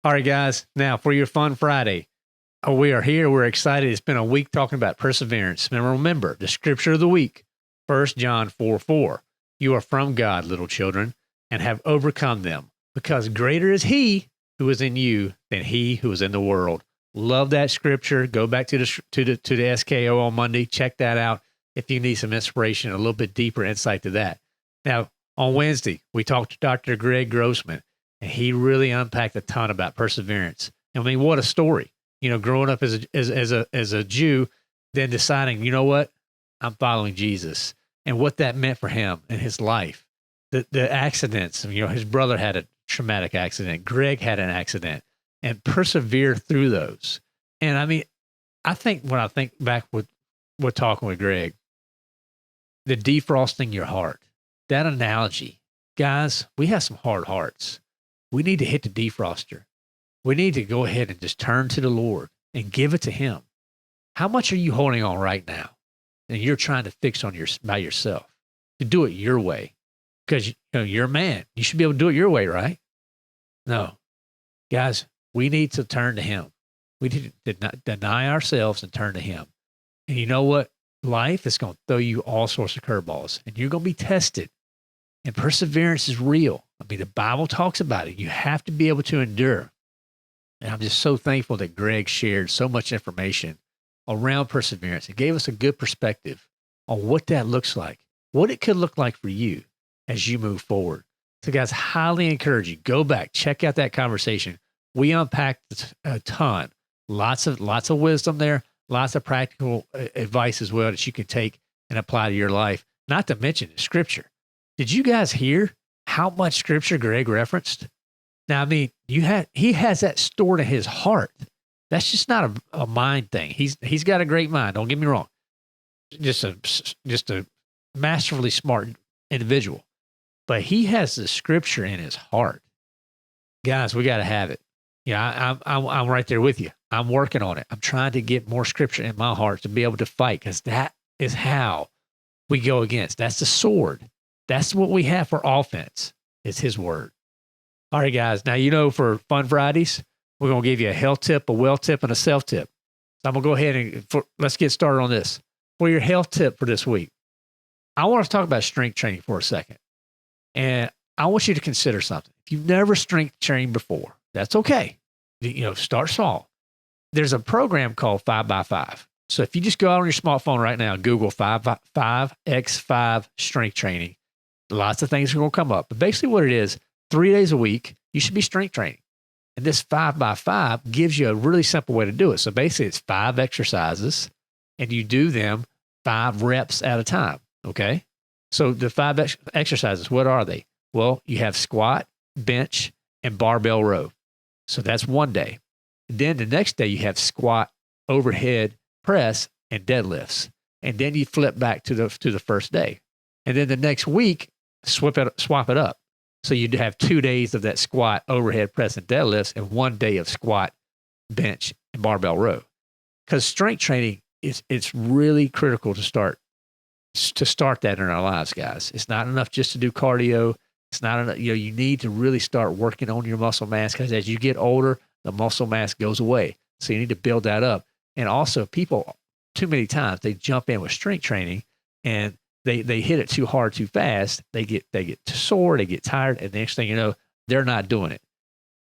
All right, guys. Now for your fun Friday. We are here. We're excited. It's been a week talking about perseverance. And remember, the scripture of the week, 1 John 4:4. You are from God, little children, and have overcome them, because greater is he who is in you than he who is in the world. Love that scripture. Go back to the SKO on Monday. Check that out if you need some inspiration, a little bit deeper insight to that. Now, on Wednesday, we talked to Dr. Greg Grossman, and he really unpacked a ton about perseverance. I mean, what a story. You know, growing up as a Jew, then deciding, you know what, I'm following Jesus, and what that meant for him and his life. The accidents, you know, his brother had a traumatic accident. Greg had an accident, and persevere through those. And I mean, I think when I think back with talking with Greg, the defrosting your heart, that analogy, guys, we have some hard hearts. We need to hit the defroster. We need to go ahead and just turn to the Lord and give it to him. How much are you holding on right now? And you're trying to fix by yourself, to do it your way, because you're a man. You should be able to do it your way, right? No, guys, we need to turn to him. We need to deny ourselves and turn to him. And you know what? Life is going to throw you all sorts of curveballs, and you're going to be tested. And perseverance is real. I mean, the Bible talks about it. You have to be able to endure. And I'm just so thankful that Greg shared so much information around perseverance. It gave us a good perspective on what that looks like, what it could look like for you as you move forward. So, guys, highly encourage you, go back, check out that conversation. We unpacked a ton, lots of wisdom there, lots of practical advice as well that you can take and apply to your life, not to mention the scripture. Did you guys hear how much scripture Greg referenced? Now, I mean, he has that stored in his heart. That's just not a mind thing. He's got a great mind. Don't get me wrong. Just a masterfully smart individual, but he has the scripture in his heart. Guys, we got to have it. Yeah, I'm right there with you. I'm working on it. I'm trying to get more scripture in my heart to be able to fight, because that is how we go against. That's the sword. That's what we have for offense. It's his word. All right, guys. Now, for Fun Fridays, we're going to give you a health tip, a well tip, and a self tip. So I'm going to go ahead and let's get started on this. For your health tip for this week, I want to talk about strength training for a second. And I want you to consider something. If you've never strength trained before, that's okay. Start small. There's a program called 5x5. So if you just go out on your smartphone right now, Google 5x5 strength training, lots of things are going to come up. But basically what it is, 3 days a week, you should be strength training. And this 5x5 gives you a really simple way to do it. So basically it's 5 exercises, and you do them 5 reps at a time. Okay. So the 5 exercises, what are they? Well, you have squat, bench, and barbell row. So that's one day. Then the next day you have squat, overhead press, and deadlifts. And then you flip back to the first day. And then the next week, swap it up. So you'd have 2 days of that squat, overhead press, and deadlifts, and 1 day of squat, bench, and barbell row. Because strength training it's really critical to start that in our lives, guys. It's not enough just to do cardio. It's not enough. You need to really start working on your muscle mass, because as you get older, the muscle mass goes away. So you need to build that up. And also, people too many times they jump in with strength training and they hit it too hard, too fast. They get sore, they get tired, and the next thing you know, they're not doing it.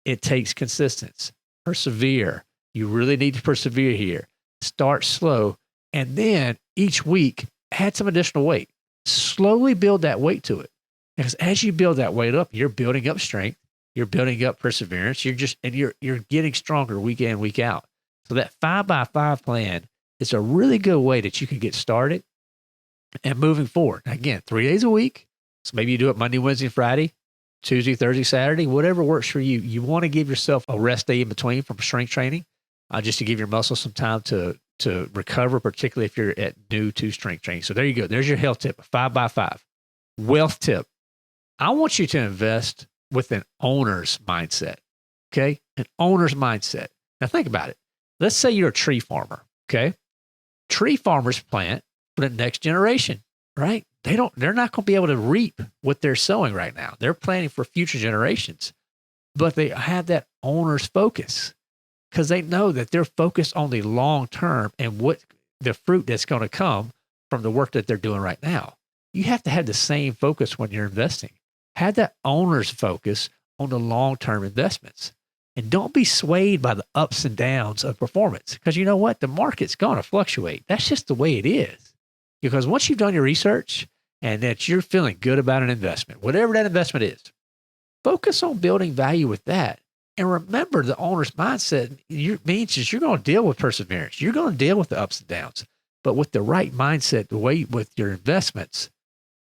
It takes consistency. Persevere. You really need to persevere here. Start slow, and then each week add some additional weight. Slowly build that weight to it, because as you build that weight up, you're building up strength, you're building up perseverance. You're getting stronger week in, week out. So that 5x5 plan is a really good way that you can get started and moving forward. Again, 3 days a week. So maybe you do it Monday, Wednesday, Friday, Tuesday, Thursday, Saturday, whatever works for you. You want to give yourself a rest day in between from strength training, just to give your muscles some time to recover, particularly if you're new to strength training. So there you go. There's your health tip, 5x5. Wealth tip. I want you to invest with an owner's mindset. Okay? An owner's mindset. Now think about it. Let's say you're a tree farmer. Okay? Tree farmers plant for the next generation, right? They're not going to be able to reap what they're sowing right now. They're planting for future generations. but they have that owner's focus because they know that they're focused on the long term and what the fruit that's going to come from the work that they're doing right now. You have to have the same focus when you're investing. Have that owner's focus on the long-term investments. And don't be swayed by the ups and downs of performance because you know what? The market's going to fluctuate. That's just the way it is. Because once you've done your research and that you're feeling good about an investment, whatever that investment is, focus on building value with that. And remember the owner's mindset means is you're going to deal with perseverance. You're going to deal with the ups and downs. But with the right mindset, the way with your investments,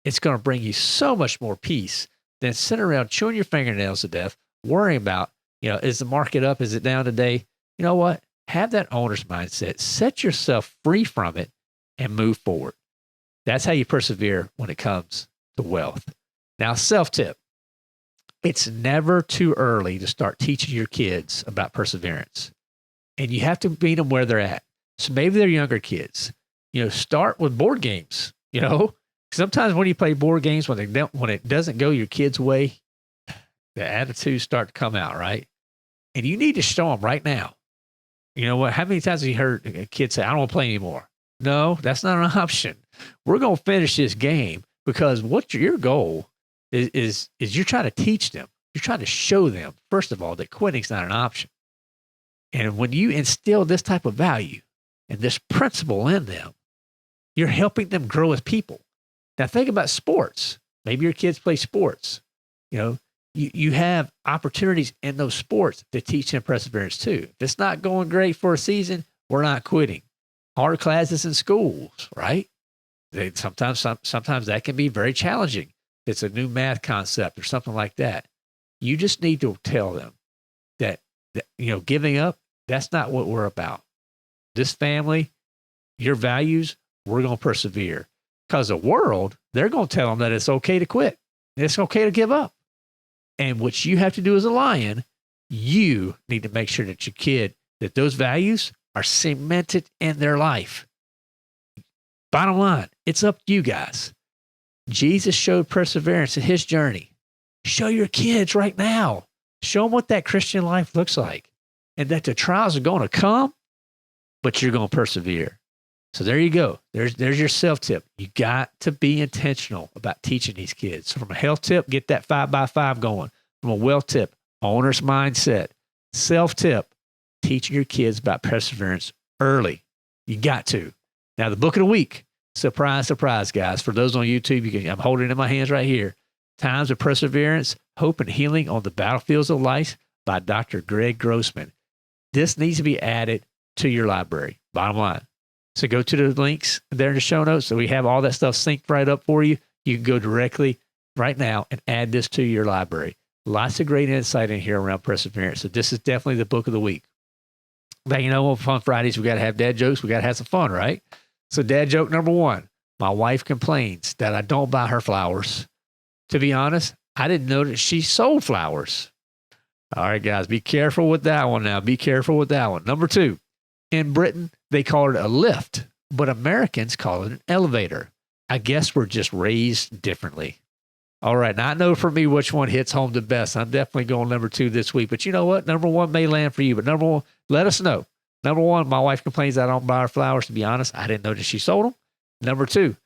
it's going to bring you so much more peace than sitting around chewing your fingernails to death, worrying about, is the market up? Is it down today? You know what? Have that owner's mindset. Set yourself free from it and move forward. That's how you persevere when it comes to wealth. Now, self-tip. It's never too early to start teaching your kids about perseverance. And you have to meet them where they're at. So maybe they're younger kids. Start with board games. Sometimes when you play board games, when it doesn't go your kid's way, the attitudes start to come out, right? And you need to show them right now. You know what? How many times have you heard a kid say, I don't want to play anymore? No, that's not an option. We're going to finish this game because what your goal is you're trying to teach them. You're trying to show them, first of all, that quitting's not an option. And when you instill this type of value and this principle in them, you're helping them grow as people. Now think about sports. Maybe your kids play sports. You have opportunities in those sports to teach them perseverance too. If it's not going great for a season, we're not quitting. Hard classes in schools, right? Sometimes that can be very challenging. It's a new math concept or something like that. You just need to tell them that giving up, that's not what we're about. This family, your values, we're going to persevere. Because the world, they're going to tell them that it's okay to quit. It's okay to give up. And what you have to do as a lion, you need to make sure that your kid, that those values are cemented in their life. Bottom line, it's up to you guys. Jesus showed perseverance in his journey. Show your kids right now. Show them what that Christian life looks like. And that the trials are going to come, but you're going to persevere. So there you go. There's your self-tip. You got to be intentional about teaching these kids. So from a health tip, get that 5x5 going. From a wealth tip, owner's mindset. Self-tip, teaching your kids about perseverance early. You got to. Now, the book of the week. Surprise, surprise, guys. For those on YouTube, I'm holding it in my hands right here. Times of Perseverance, Hope and Healing on the Battlefields of Life by Dr. Greg Grossman. This needs to be added to your library. Bottom line. So go to the links there in the show notes. So we have all that stuff synced right up for you. You can go directly right now and add this to your library. Lots of great insight in here around perseverance. So this is definitely the book of the week. Now, on Fun Fridays, we got to have dad jokes. We got to have some fun, right? So dad joke number one, my wife complains that I don't buy her flowers. To be honest, I didn't know that she sold flowers. All right, guys, be careful with that one now. Be careful with that one. Number two, in Britain, they call it a lift, but Americans call it an elevator. I guess we're just raised differently. All right, now I know for me which one hits home the best. I'm definitely going number two this week, but you know what? Number one may land for you, but number one, let us know. Number one, my wife complains I don't buy her flowers. To be honest, I didn't know that she sold them. Number two,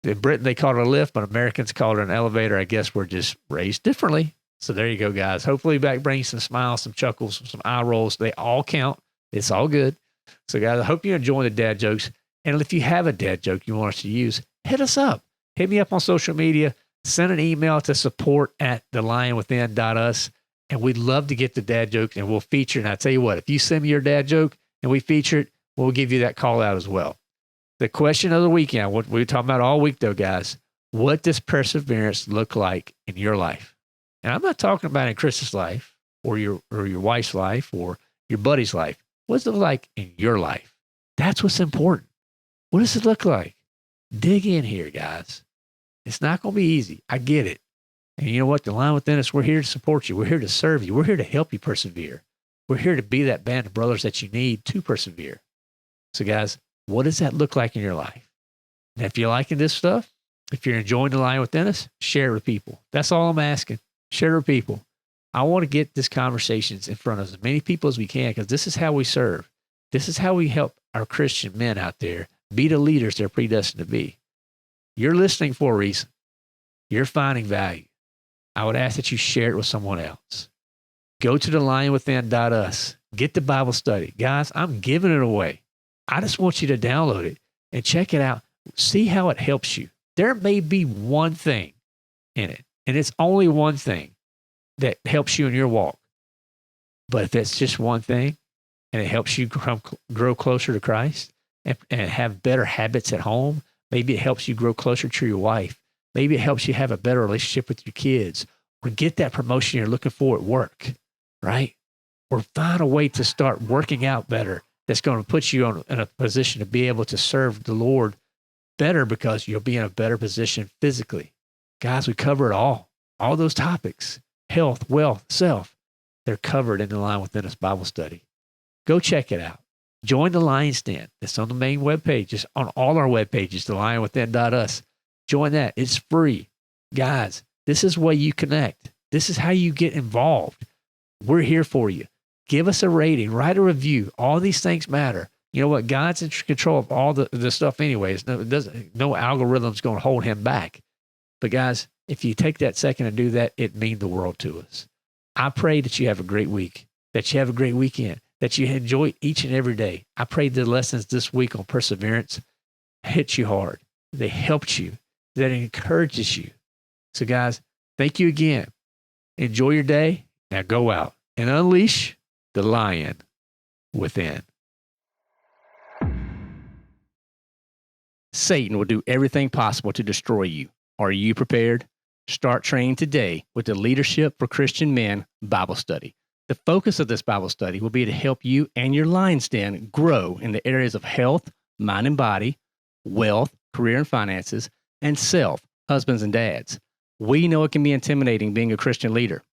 in Britain, they call it a lift, but Americans call it an elevator. I guess we're just raised differently. So there you go, guys. Hopefully that brings some smiles, some chuckles, some eye rolls. They all count. It's all good. So, guys, I hope you're enjoying the dad jokes. And if you have a dad joke you want us to use, hit us up. Hit me up on social media. Send an email to support@thelionwithin.us. And we'd love to get the dad joke, and we'll feature it. And I tell you what, if you send me your dad joke and we feature it, we'll give you that call out as well. The question of the weekend, what we're talking about all week, though, guys, what does perseverance look like in your life? And I'm not talking about in Chris's life or your wife's life or your buddy's life. What does it look like in your life? That's what's important. What does it look like? Dig in here, guys. It's not going to be easy. I get it. And you know what? The Lion Within Us, we're here to support you. We're here to serve you. We're here to help you persevere. We're here to be that band of brothers that you need to persevere. So, guys, what does that look like in your life? And if you're liking this stuff, if you're enjoying the Lion Within Us, share it with people. That's all I'm asking. Share it with people. I want to get this conversations in front of as many people as we can, because this is how we serve. This is how we help our Christian men out there be the leaders they're predestined to be. You're listening for a reason. You're finding value. I would ask that you share it with someone else. Go to thelionwithin.us. Get the Bible study. Guys, I'm giving it away. I just want you to download it and check it out. See how it helps you. There may be one thing in it, and it's only one thing that helps you in your walk. But if it's just one thing and it helps you grow closer to Christ and have better habits at home, maybe it helps you grow closer to your wife. Maybe it helps you have a better relationship with your kids, or get that promotion you're looking for at work, right? Or find a way to start working out better that's going to put you in a position to be able to serve the Lord better, because you'll be in a better position physically. Guys, we cover it all those topics, health, wealth, self. They're covered in the Lion Within Us Bible study. Go check it out. Join the Lion's Den. It's on the main webpage. It's on all our webpages, thelionwithin.us. Join that. It's free. Guys, this is where you connect. This is how you get involved. We're here for you. Give us a rating, write a review. All these things matter. You know what? God's in control of all the stuff anyways. No algorithm's going to hold him back. But guys, if you take that second and do that, it means the world to us. I pray that you have a great week, that you have a great weekend, that you enjoy each and every day. I pray the lessons this week on perseverance hit you hard. They helped you. That encourages you. So guys, thank you again. Enjoy your day. Now go out and unleash the lion within. Satan will do everything possible to destroy you. Are you prepared? Start training today with the Leadership for Christian Men Bible Study. The focus of this Bible study will be to help you and your lion's den grow in the areas of health, mind and body, wealth, career and finances, and self, husbands and dads. We know it can be intimidating being a Christian leader.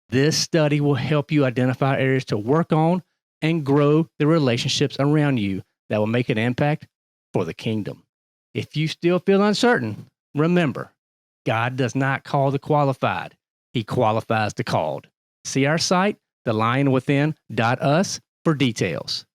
This study will help you identify areas to work on and grow the relationships around you that will make an impact for the kingdom. If you still feel uncertain, remember, God does not call the qualified. He qualifies the called. See our site, thelionwithin.us, for details.